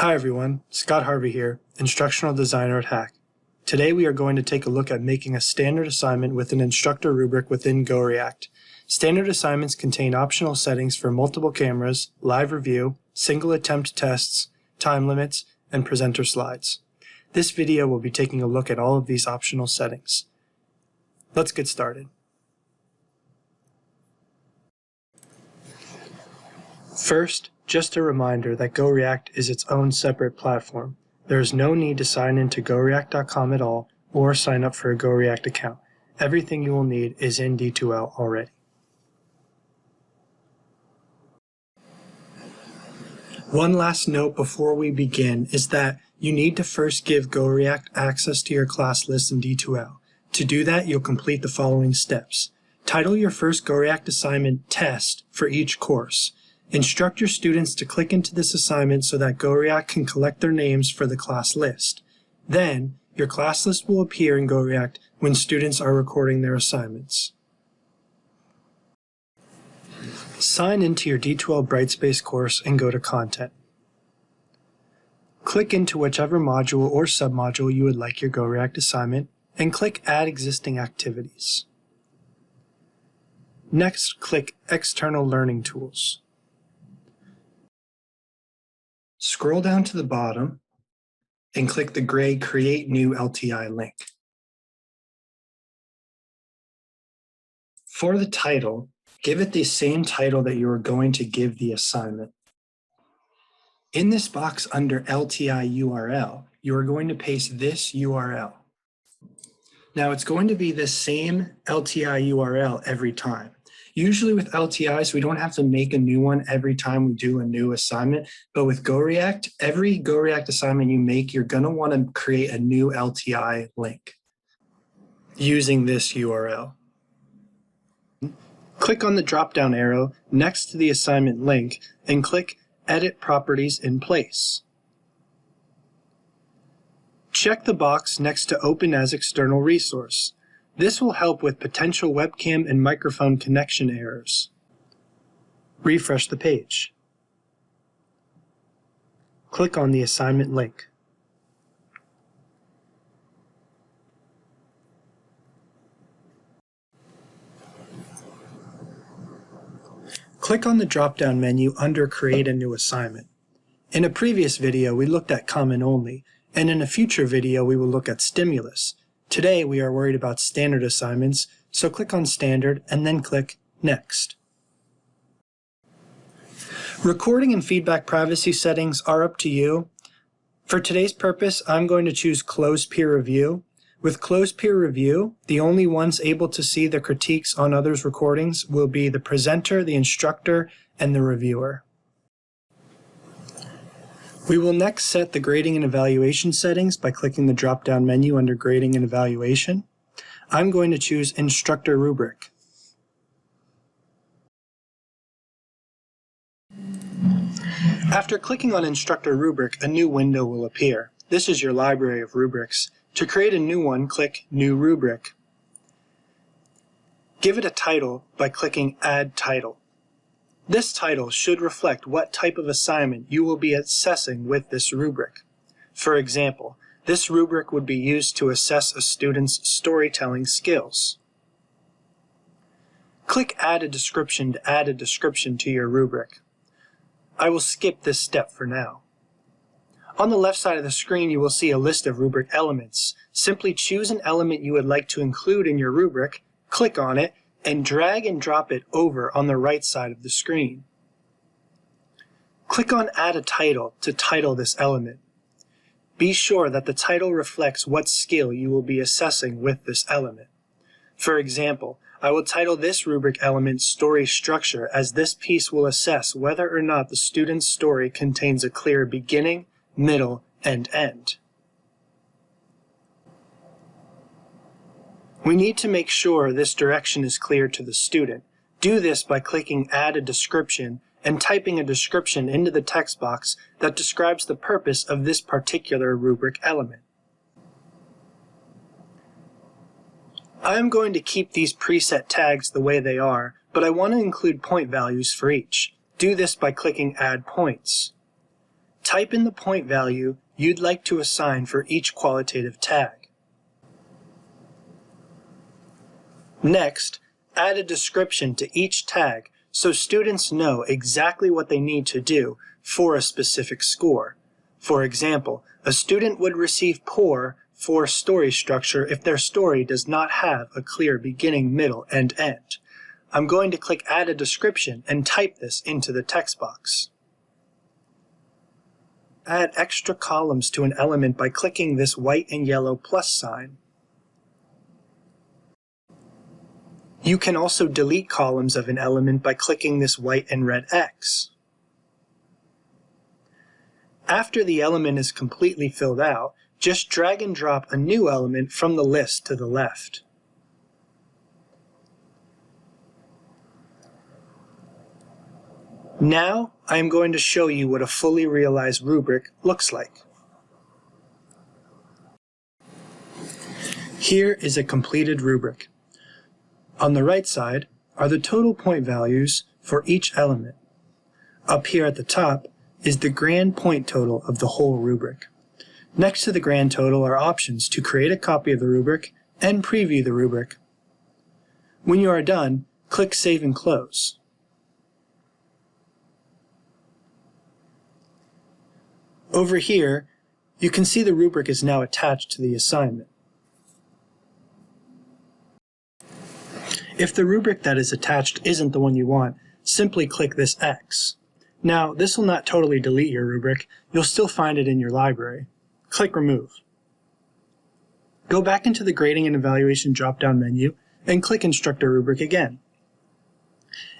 Hi everyone, Scott Harvey here, Instructional Designer at Hack. Today we are going to take a look at making a standard assignment with an instructor rubric within GoReact. Standard assignments contain optional settings for multiple cameras, live review, single attempt tests, time limits, and presenter slides. This video will be taking a look at all of these optional settings. Let's get started. First, just a reminder that GoReact is its own separate platform. There is no need to sign into GoReact.com at all or sign up for a GoReact account. Everything you will need is in D2l already. One last note before we begin is that you need to first give GoReact access to your class list in D2l. To do that, you'll complete the following steps. Title your first GoReact assignment Test for each course. Instruct your students to click into this assignment so that GoReact can collect their names for the class list. Then, your class list will appear in GoReact when students are recording their assignments. Sign into your D2l Brightspace course and go to Content. Click into whichever module or submodule you would like your GoReact assignment and click Add Existing Activities. Next, click External Learning Tools. Scroll down to the bottom and click the gray Create New LTI link. For the title, give it the same title that you are going to give the assignment. In this box under LTI URL, you are going to paste this URL. Now it's going to be the same LTI URL every time. Usually with LTIs, we don't have to make a new one every time we do a new assignment, but with GoReact, every GoReact assignment you make, you're going to want to create a new LTI link using this URL. Click on the drop-down arrow next to the assignment link and click Edit Properties in Place. Check the box next to Open as External Resource. This will help with potential webcam and microphone connection errors. Refresh the page. Click on the assignment link. Click on the drop-down menu under Create a New Assignment. In a previous video, we looked at Common Only, and in a future video, we will look at Stimulus. Today, we are worried about standard assignments, so click on Standard and then click Next. Recording and feedback privacy settings are up to you. For today's purpose, I'm going to choose Close Peer Review. With Close Peer Review, the only ones able to see the critiques on others' recordings will be the presenter, the instructor, and the reviewer. We will next set the grading and evaluation settings by clicking the drop-down menu under Grading and Evaluation. I'm going to choose Instructor Rubric. After clicking on Instructor Rubric, a new window will appear. This is your library of rubrics. To create a new one, click New Rubric. Give it a title by clicking Add Title. This title should reflect what type of assignment you will be assessing with this rubric. For example, this rubric would be used to assess a student's storytelling skills. Click Add a Description to add a description to your rubric. I will skip this step for now. On the left side of the screen, you will see a list of rubric elements. Simply choose an element you would like to include in your rubric, click on it, and drag and drop it over on the right side of the screen. Click on Add a Title to title this element. Be sure that the title reflects what skill you will be assessing with this element. For example, I will title this rubric element Story Structure, as this piece will assess whether or not the student's story contains a clear beginning, middle, and end. We need to make sure this direction is clear to the student. Do this by clicking Add a Description and typing a description into the text box that describes the purpose of this particular rubric element. I am going to keep these preset tags the way they are, but I want to include point values for each. Do this by clicking Add Points. Type in the point value you'd like to assign for each qualitative tag. Next, add a description to each tag so students know exactly what they need to do for a specific score. For example, a student would receive poor for story structure if their story does not have a clear beginning, middle, and end. I'm going to click Add a Description and type this into the text box. Add extra columns to an element by clicking this white and yellow plus sign. You can also delete columns of an element by clicking this white and red X. After the element is completely filled out, just drag and drop a new element from the list to the left. Now, I am going to show you what a fully realized rubric looks like. Here is a completed rubric. On the right side are the total point values for each element. Up here at the top is the grand point total of the whole rubric. Next to the grand total are options to create a copy of the rubric and preview the rubric. When you are done, click Save and Close. Over here, you can see the rubric is now attached to the assignment. If the rubric that is attached isn't the one you want, simply click this X. Now, this will not totally delete your rubric. You'll still find it in your library. Click Remove. Go back into the Grading and Evaluation drop-down menu and click Instructor Rubric again.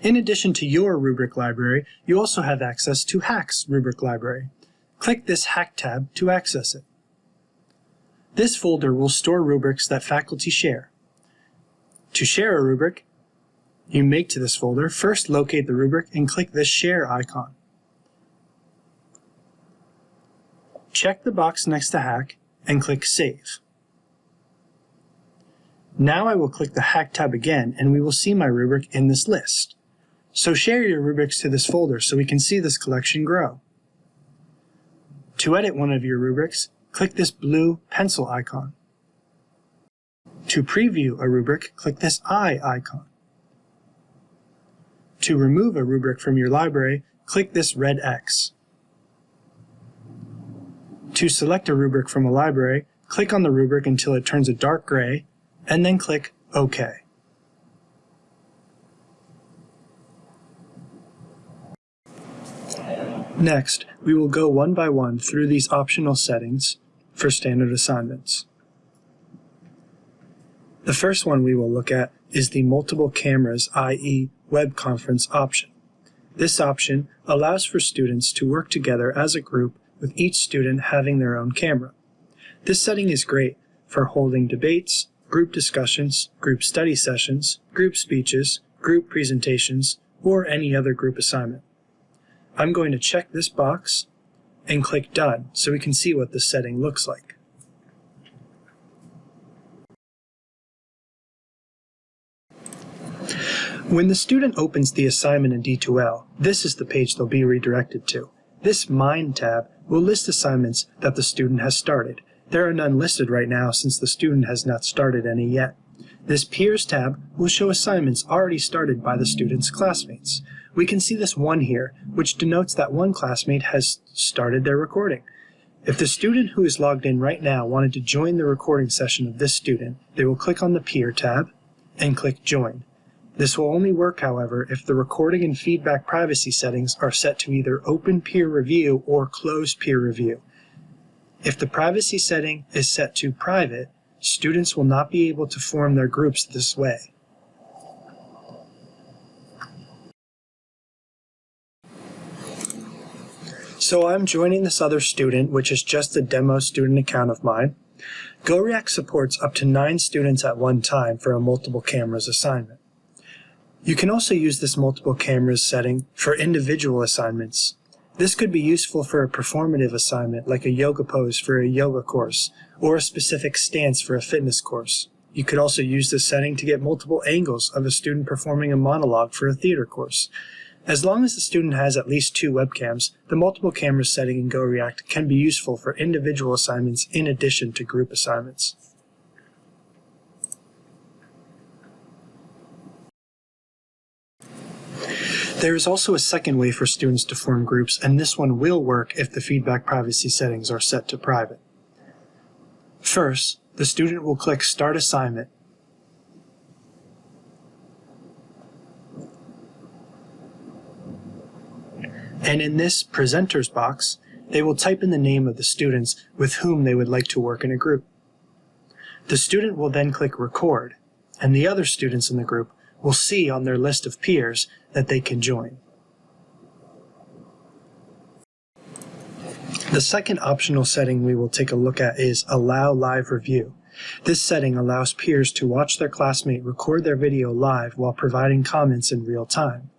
In addition to your rubric library, you also have access to Hack's rubric library. Click this Hack tab to access it. This folder will store rubrics that faculty share. To share a rubric you make to this folder, first locate the rubric and click this Share icon. Check the box next to Hack and click Save. Now I will click the Hack tab again and we will see my rubric in this list. So share your rubrics to this folder so we can see this collection grow. To edit one of your rubrics, click this blue pencil icon. To preview a rubric, click this eye icon. To remove a rubric from your library, click this red X. To select a rubric from a library, click on the rubric until it turns a dark gray, and then click OK. Next, we will go one by one through these optional settings for standard assignments. The first one we will look at is the multiple cameras, i.e. web conference option. This option allows for students to work together as a group with each student having their own camera. This setting is great for holding debates, group discussions, group study sessions, group speeches, group presentations, or any other group assignment. I'm going to check this box and click Done so we can see what this setting looks like. When the student opens the assignment in D2l, this is the page they'll be redirected to. This Mine tab will list assignments that the student has started. There are none listed right now since the student has not started any yet. This Peers tab will show assignments already started by the student's classmates. We can see this one here, which denotes that one classmate has started their recording. If the student who is logged in right now wanted to join the recording session of this student, they will click on the Peer tab and click Join. This will only work, however, if the recording and feedback privacy settings are set to either Open Peer Review or Closed Peer Review. If the privacy setting is set to Private, students will not be able to form their groups this way. So I'm joining this other student, which is just a demo student account of mine. GoReact supports up to 9 students at one time for a multiple cameras assignment. You can also use this multiple cameras setting for individual assignments. This could be useful for a performative assignment like a yoga pose for a yoga course or a specific stance for a fitness course. You could also use this setting to get multiple angles of a student performing a monologue for a theater course. As long as the student has at least 2 webcams, the multiple cameras setting in GoReact can be useful for individual assignments in addition to group assignments. There is also a second way for students to form groups, and this one will work if the feedback privacy settings are set to private. First, the student will click Start Assignment. And in this Presenters box, they will type in the name of the students with whom they would like to work in a group. The student will then click Record, and the other students in the group will see on their list of peers that they can join. The second optional setting we will take a look at is Allow Live Review. This setting allows peers to watch their classmate record their video live while providing comments in real time.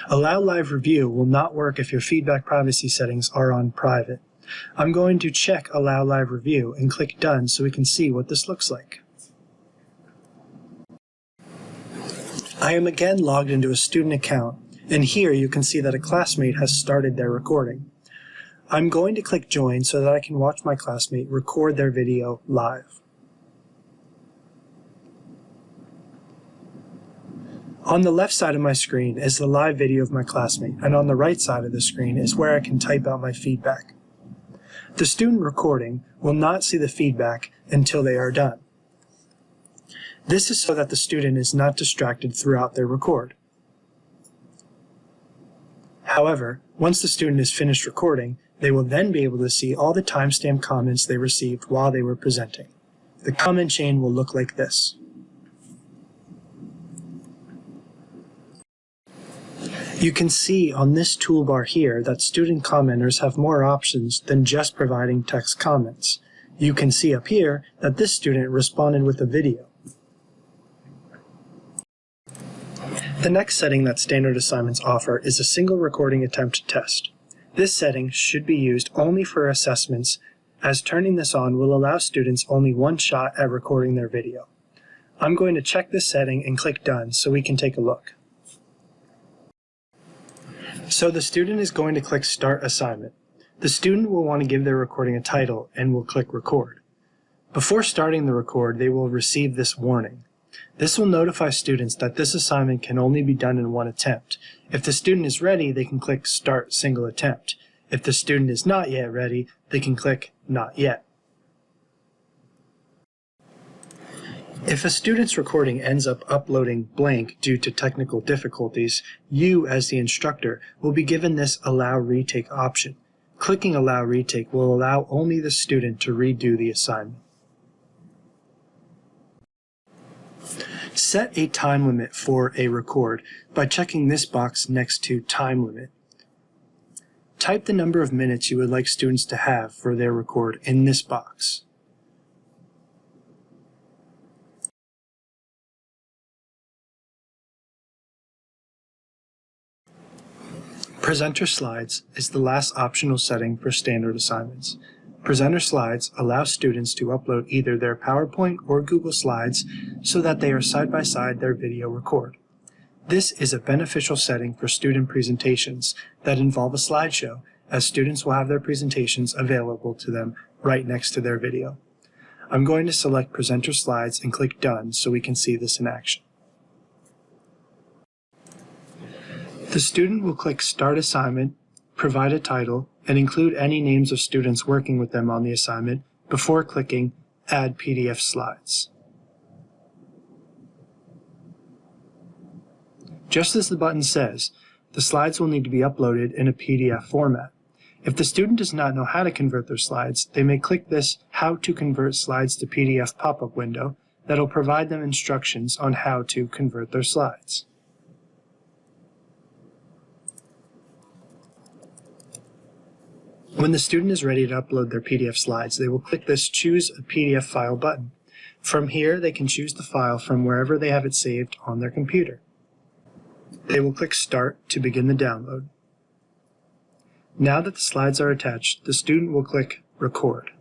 Allow Live Review will not work if your feedback privacy settings are on private. I'm going to check Allow Live Review and click Done so we can see what this looks like. I am again logged into a student account, and here you can see that a classmate has started their recording. I'm going to click Join so that I can watch my classmate record their video live. On the left side of my screen is the live video of my classmate, and on the right side of the screen is where I can type out my feedback. The student recording will not see the feedback until they are done. This is so that the student is not distracted throughout their record. However, once the student is finished recording, they will then be able to see all the timestamp comments they received while they were presenting. The comment chain will look like this. You can see on this toolbar here that student commenters have more options than just providing text comments. You can see up here that this student responded with a video. The next setting that standard assignments offer is a single recording attempt test. This setting should be used only for assessments, as turning this on will allow students only one shot at recording their video. I'm going to check this setting and click Done so we can take a look. So the student is going to click Start Assignment. The student will want to give their recording a title and will click Record. Before starting the record, they will receive this warning. This will notify students that this assignment can only be done in one attempt. If the student is ready, they can click Start Single Attempt. If the student is not yet ready, they can click Not Yet. If a student's recording ends up uploading blank due to technical difficulties, you, as the instructor, will be given this Allow Retake option. Clicking Allow Retake will allow only the student to redo the assignment. Set a time limit for a record by checking this box next to Time Limit. Type the number of minutes you would like students to have for their record in this box. Presenter Slides is the last optional setting for standard assignments. Presenter Slides allow students to upload either their PowerPoint or Google Slides so that they are side by side their video record. This is a beneficial setting for student presentations that involve a slideshow, as students will have their presentations available to them right next to their video. I'm going to select Presenter Slides and click Done so we can see this in action. The student will click Start Assignment, provide a title, and include any names of students working with them on the assignment before clicking Add PDF Slides. Just as the button says, the slides will need to be uploaded in a PDF format. If the student does not know how to convert their slides, they may click this How to Convert Slides to PDF pop-up window that will provide them instructions on how to convert their slides. When the student is ready to upload their PDF slides, they will click this Choose a PDF File button. From here, they can choose the file from wherever they have it saved on their computer. They will click Start to begin the download. Now that the slides are attached, the student will click Record.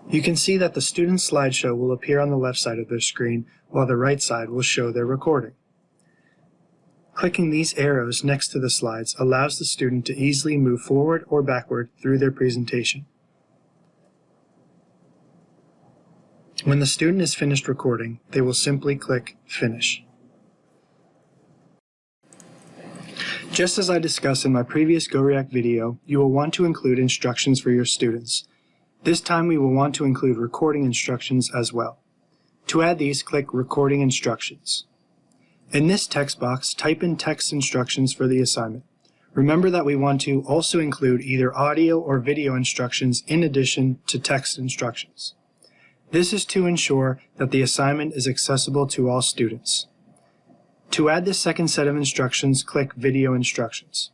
You can see that the student's slideshow will appear on the left side of their screen, while the right side will show their recording. Clicking these arrows next to the slides allows the student to easily move forward or backward through their presentation. When the student is finished recording, they will simply click Finish. Just as I discussed in my previous GoReact video, you will want to include instructions for your students. This time we will want to include recording instructions as well. To add these, click Recording Instructions. In this text box, type in text instructions for the assignment. Remember that we want to also include either audio or video instructions in addition to text instructions. This is to ensure that the assignment is accessible to all students. To add this second set of instructions, click Video Instructions.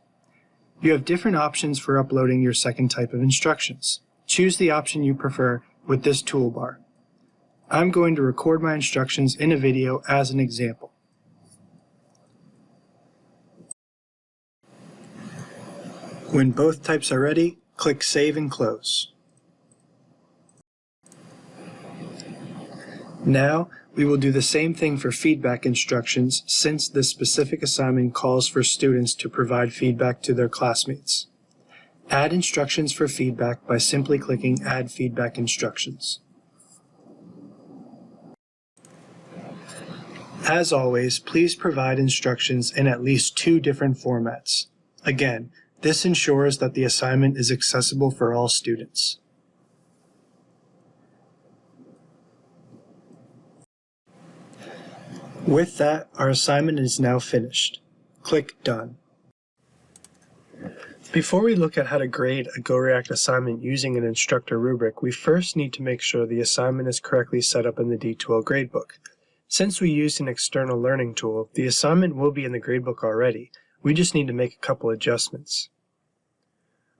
You have different options for uploading your second type of instructions. Choose the option you prefer with this toolbar. I'm going to record my instructions in a video as an example. When both types are ready, click Save and Close. Now, we will do the same thing for feedback instructions since this specific assignment calls for students to provide feedback to their classmates. Add instructions for feedback by simply clicking Add Feedback Instructions. As always, please provide instructions in at least 2 different formats. Again, this ensures that the assignment is accessible for all students. With that, our assignment is now finished. Click Done. Before we look at how to grade a GoReact assignment using an Instructor rubric, we first need to make sure the assignment is correctly set up in the D2l Gradebook. Since we used an external learning tool, the assignment will be in the gradebook already. We just need to make a couple adjustments.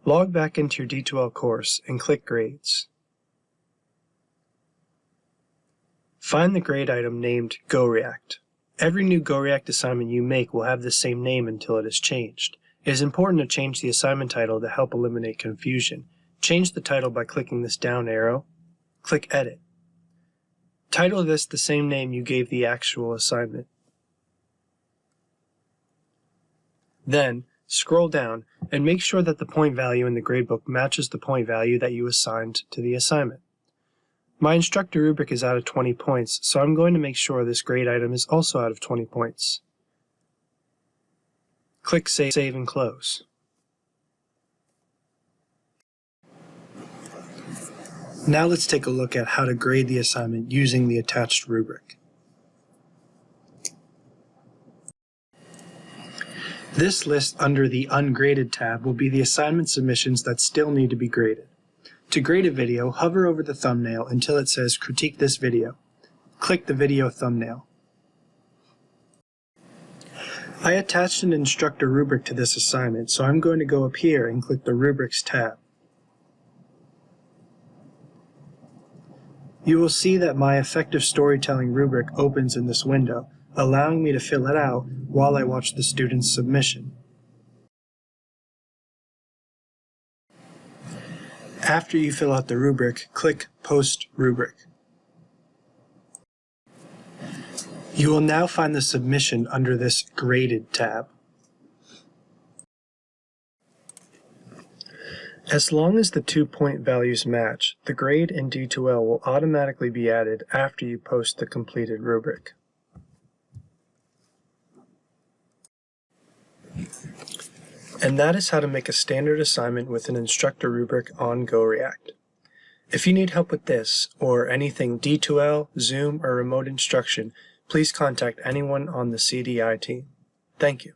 Log back into your D2l course and click Grades. Find the grade item named GoReact. Every new GoReact assignment you make will have the same name until it is changed. It is important to change the assignment title to help eliminate confusion. Change the title by clicking this down arrow. Click Edit. Title this the same name you gave the actual assignment. Then, scroll down and make sure that the point value in the gradebook matches the point value that you assigned to the assignment. My Instructor rubric is out of 20 points, so I'm going to make sure this grade item is also out of 20 points. Click Save and Close. Now let's take a look at how to grade the assignment using the attached rubric. This list under the Ungraded tab will be the assignment submissions that still need to be graded. To grade a video, hover over the thumbnail until it says Critique this video. Click the video thumbnail. I attached an Instructor rubric to this assignment, so I'm going to go up here and click the Rubrics tab. You will see that my Effective Storytelling rubric opens in this window, allowing me to fill it out while I watch the student's submission. After you fill out the rubric, click Post Rubric. You will now find the submission under this Graded tab. As long as the 2 point values match, the grade in D2l will automatically be added after you post the completed rubric. And that is how to make a standard assignment with an Instructor rubric on GoReact. If you need help with this, or anything D2l, Zoom, or remote instruction, please contact anyone on the CDI team. Thank you.